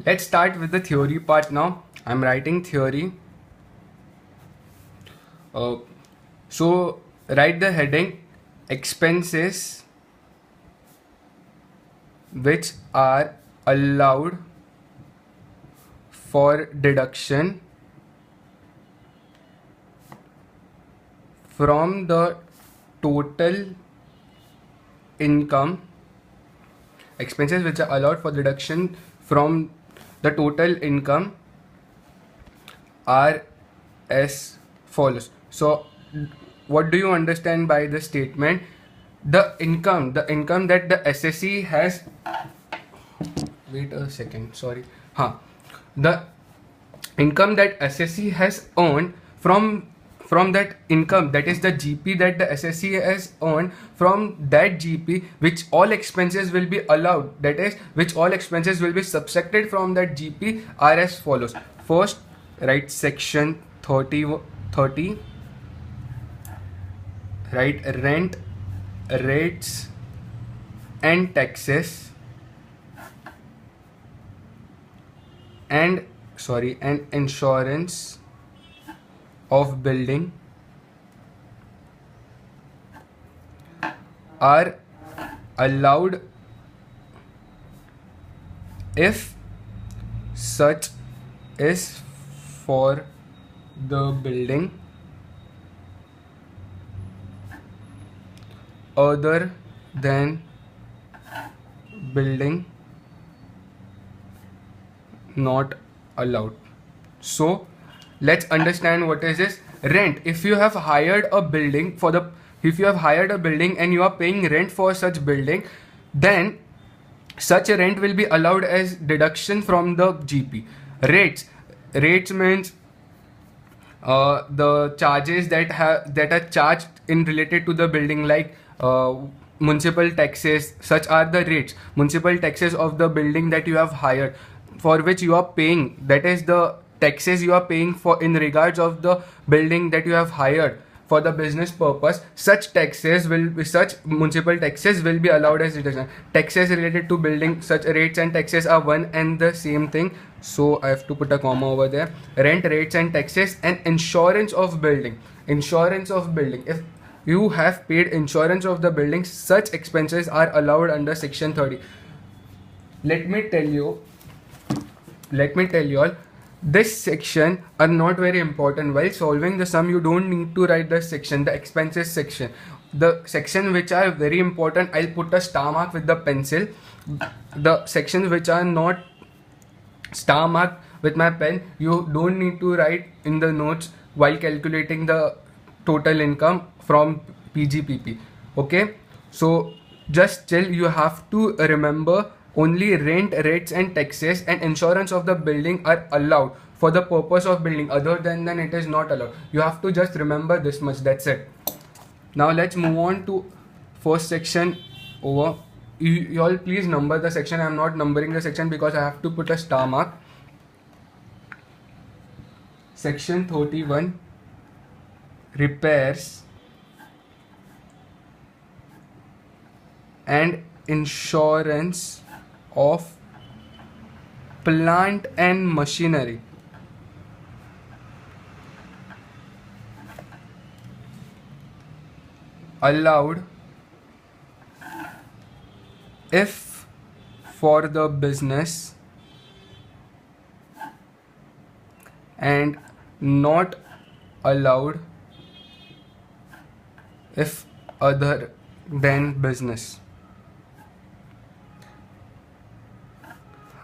Let's start with the theory part now. I'm writing theory. So write the heading expenses which are allowed for deduction from the total income. Expenses which are allowed for deduction from the total income are as follows. So what do you understand by the statement? The income that the SSE has, wait a second, sorry. The income that SSE has earned from that income, that is the GP that the SSE has earned, from that GP which all expenses will be allowed, that is which all expenses will be subtracted from that GP, are as follows. First, write section 30, write rent, rates and taxes and insurance of building are allowed if such is for the building other than building not allowed. So let's understand what is this rent. If you have hired a building and you are paying rent for such building, then such a rent will be allowed as deduction from the GP. Rates means the charges that are charged in related to the building, like municipal taxes. Such are the rates. Municipal taxes of the building that you have hired, for which you are paying, that is the taxes you are paying for in regards of the building that you have hired for the business purpose. Such municipal taxes will be allowed as deduction. Taxes related to building, such rates and taxes are one and the same thing, so I have to put a comma over there. Rent, rates and taxes, and insurance of building. If you have paid insurance of the building, such expenses are allowed under section 30. Let me tell you all, this section are not very important. While solving the sum, you don't need to write the section, the expenses section. The section which are very important, I'll put a star mark with the pencil. The sections which are not star mark with my pen, you don't need to write in the notes while calculating the total income from PGPP. Okay, so just chill. You have to remember only rent, rates and taxes and insurance of the building are allowed for the purpose of building. Other than that, it is not allowed. You have to just remember this much. That's it. Now let's move on to first section over. You all please number the section. I am not numbering the section because I have to put a star mark. Section 31, repairs and insurance of plant and machinery. Allowed if for the business and not allowed if other than business.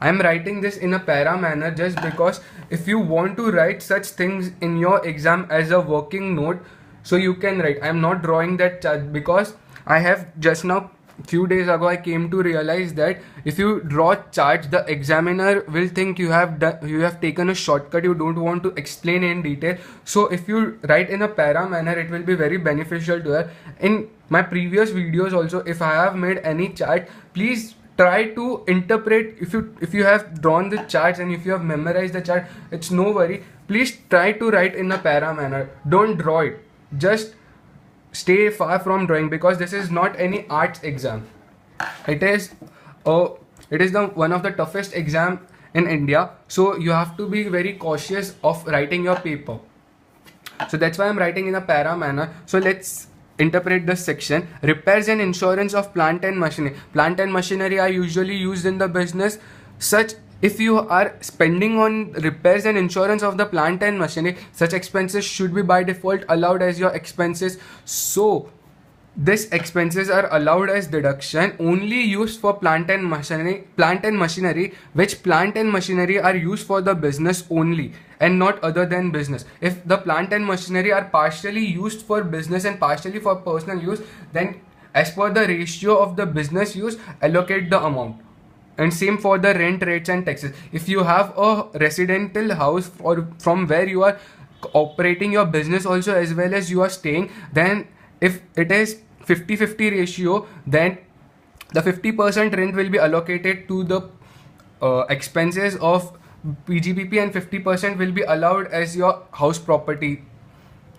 I am writing this in a para manner just because if you want to write such things in your exam as a working note, so you can write. I am not drawing that chart because I have just now, few days ago, I came to realize that if you draw charts, the examiner will think you have taken a shortcut. You don't want to explain in detail. So if you write in a para manner, it will be very beneficial to her. In my previous videos also, if I have made any chart, please try to interpret. If you have drawn the charts and if you have memorized the chart, it's no worry. Please try to write in a para manner. Don't draw it. Just stay far from drawing, because this is not any arts exam. It is the one of the toughest exam in India. So you have to be very cautious of writing your paper. So that's why I'm writing in a para manner. So let's interpret this section. Repairs and insurance of plant and machinery. Plant and machinery are usually used in the business. Such if you are spending on repairs and insurance of the plant and machinery, such expenses should be by default allowed as your expenses. So these expenses are allowed as deduction only used for plant and machinery, which plant and machinery are used for the business only and not other than business. If the plant and machinery are partially used for business and partially for personal use, then as per the ratio of the business use, allocate the amount. And same for the rent rates and taxes. If you have a residential house or from where you are operating your business also as well as you are staying, then if it is 50-50 ratio, then the 50% rent will be allocated to the expenses of PGBP and 50% will be allowed as your house property.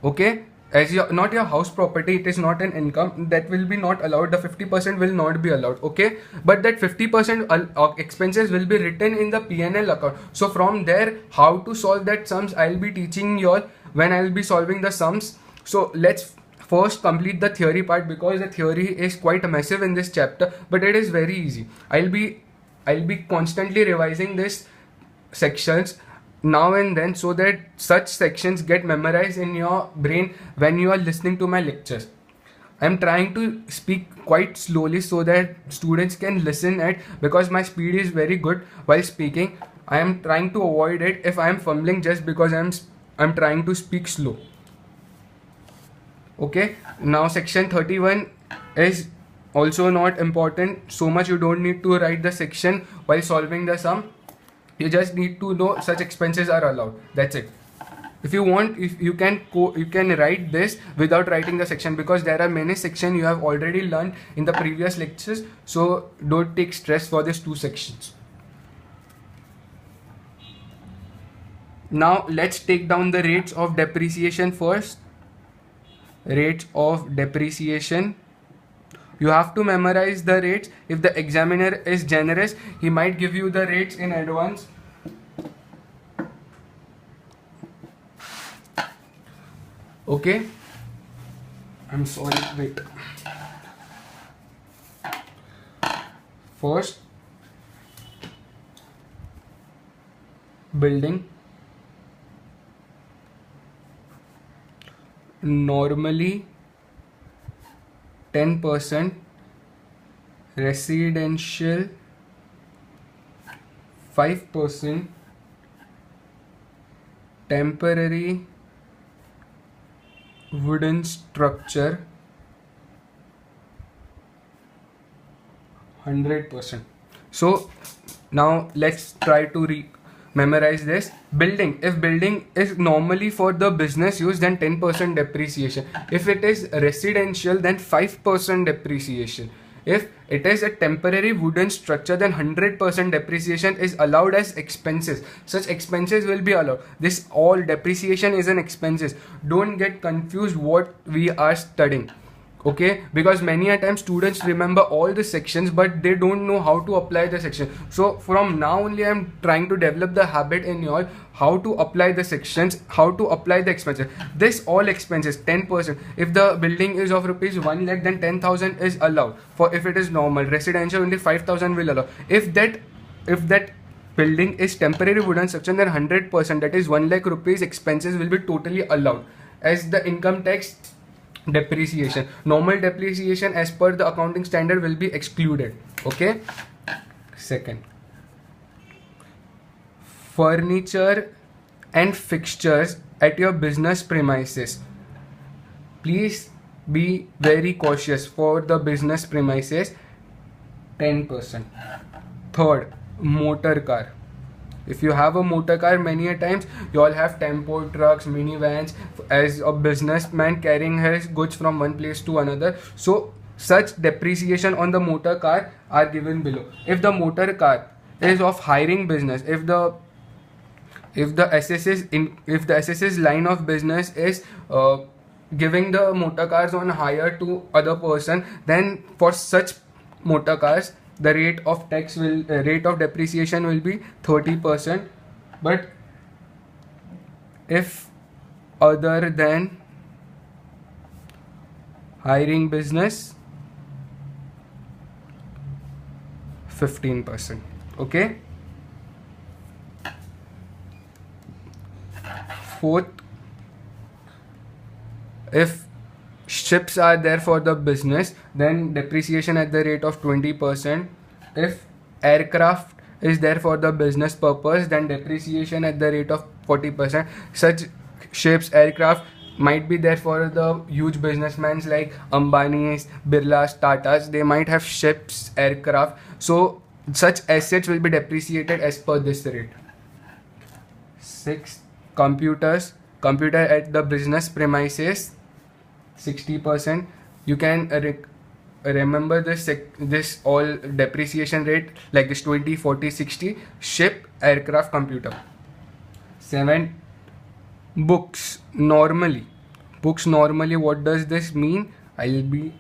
Okay, as your not your house property, it is not an income, that will be not allowed. The 50% will not be allowed. Okay, but that 50% expenses will be written in the P&L account. So from there, how to solve that sums, I'll be teaching you all when I'll be solving the sums. So let's first complete the theory part, because the theory is quite massive in this chapter, but it is very easy. I'll be constantly revising this sections now and then, so that such sections get memorized in your brain when you are listening to my lectures. I'm trying to speak quite slowly so that students can listen it, because my speed is very good while speaking. I am trying to avoid it if I am fumbling just because I'm trying to speak slow. Okay, now section 31 is also not important so much. You don't need to write the section while solving the sum. You just need to know such expenses are allowed. That's it. If you want, if you can write this without writing the section, because there are many sections you have already learned in the previous lectures. So don't take stress for these two sections. Now let's take down the rates of depreciation first. Rates of depreciation. You have to memorize the rates. If the examiner is generous, he might give you the rates in advance. Okay, I'm sorry, wait. First, building. Normally 10%, residential 5%, temporary wooden structure 100%. So now let's try to memorize this. Building, if building is normally for the business use, then 10% depreciation. If it is residential, then 5% depreciation. If it is a temporary wooden structure, then 100% depreciation is allowed as expenses. Such expenses will be allowed. This all depreciation is an expenses. Don't get confused what we are studying. Okay, because many a time students remember all the sections, but they don't know how to apply the section. So from now only I'm trying to develop the habit in you all, how to apply the sections, how to apply the expenses. This all expenses 10%. If the building is of rupees 1 lakh, then 10,000 is allowed. For if it is normal residential, only 5,000 will allow. If that building is temporary wooden structure, then 100%, that is 1 lakh rupees expenses will be totally allowed as the income tax depreciation. Normal depreciation as per the accounting standard will be excluded. Okay. Second, furniture and fixtures at your business premises. Please be very cautious for the business premises. 10%. Third, motor car. If you have a motor car, many a times you all have tempo trucks, minivans, as a businessman carrying his goods from one place to another. So such depreciation on the motor car are given below. If the motor car is of hiring business, if the SS's line of business is giving the motor cars on hire to other person, then for such motor cars the rate of rate of depreciation will be 30%. But if other than hiring business, 15%. Okay. Fourth, if ships are there for the business, then depreciation at the rate of 20%. If aircraft is there for the business purpose, then depreciation at the rate of 40%. Such ships, aircraft might be there for the huge businessmen like Ambani's, Birla's, Tata's. They might have ships, aircraft. So such assets will be depreciated as per this rate. Sixth, computer at the business premises, 60%. You can remember this all depreciation rate like this: 20, 40, 60. Ship, aircraft, computer. 7, books normally. What does this mean? I'll be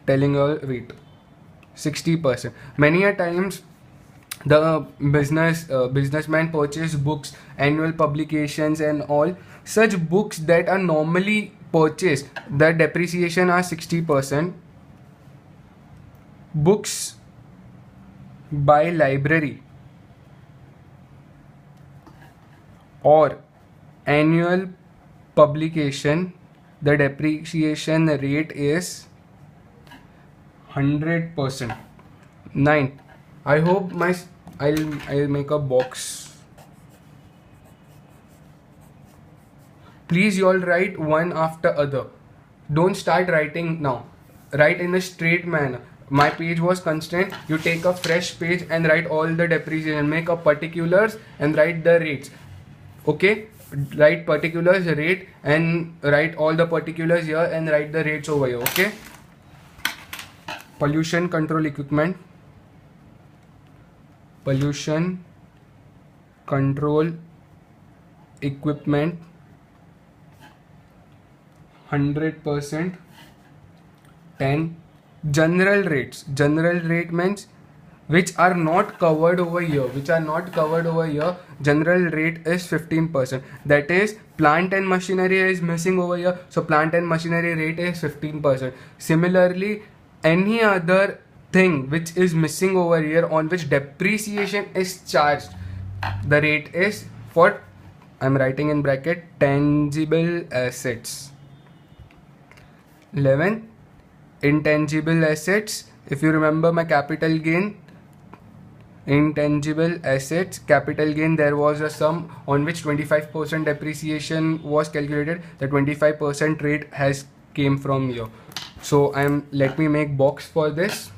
telling you. Wait. 60%. Many a times the businessman purchase books, annual publications and all. Such books that are normally purchased, the depreciation are 60%. Books by library or annual publication, the depreciation rate is 100%. 9. I hope I'll make a box. Please you all write one after other. Don't start writing now. Write in a straight manner. My page was constrained. You take a fresh page and write all the depreciation. Make a particulars and write the rates. Okay? Write particulars, rate, and write all the particulars here and write the rates over here. Okay? Pollution control equipment. Pollution control equipment, 100%. 10. General rates. General rate means which are not covered over here. General rate is 15%. That is, plant and machinery is missing over here. So plant and machinery rate is 15%. Similarly, any other thing which is missing over here on which depreciation is charged, the rate is for, I'm writing in bracket, tangible assets. 11. Intangible assets. If you remember my capital gain, intangible assets, capital gain, there was a sum on which 25% depreciation was calculated. The 25% rate has came from here. So let me make box for this.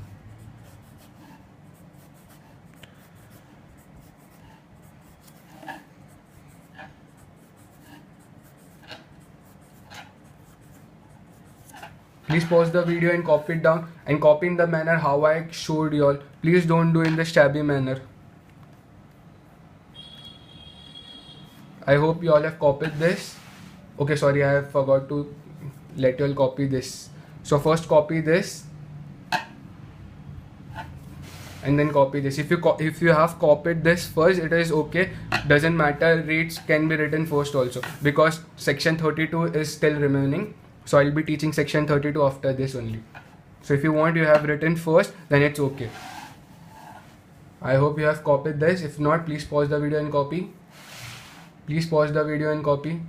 Please pause the video and copy it down, and copy in the manner how I showed you all. Please don't do in the shabby manner. I hope you all have copied this. Okay, sorry, I have forgot to let you all copy this. So first copy this and then copy this. If you have copied this first, it is okay. Doesn't matter, rates can be written first also, because section 32 is still remaining. So I'll be teaching section 32 after this only. So if you want, you have written first, then it's okay. I hope you have copied this. If not, please pause the video and copy. Please pause the video and copy.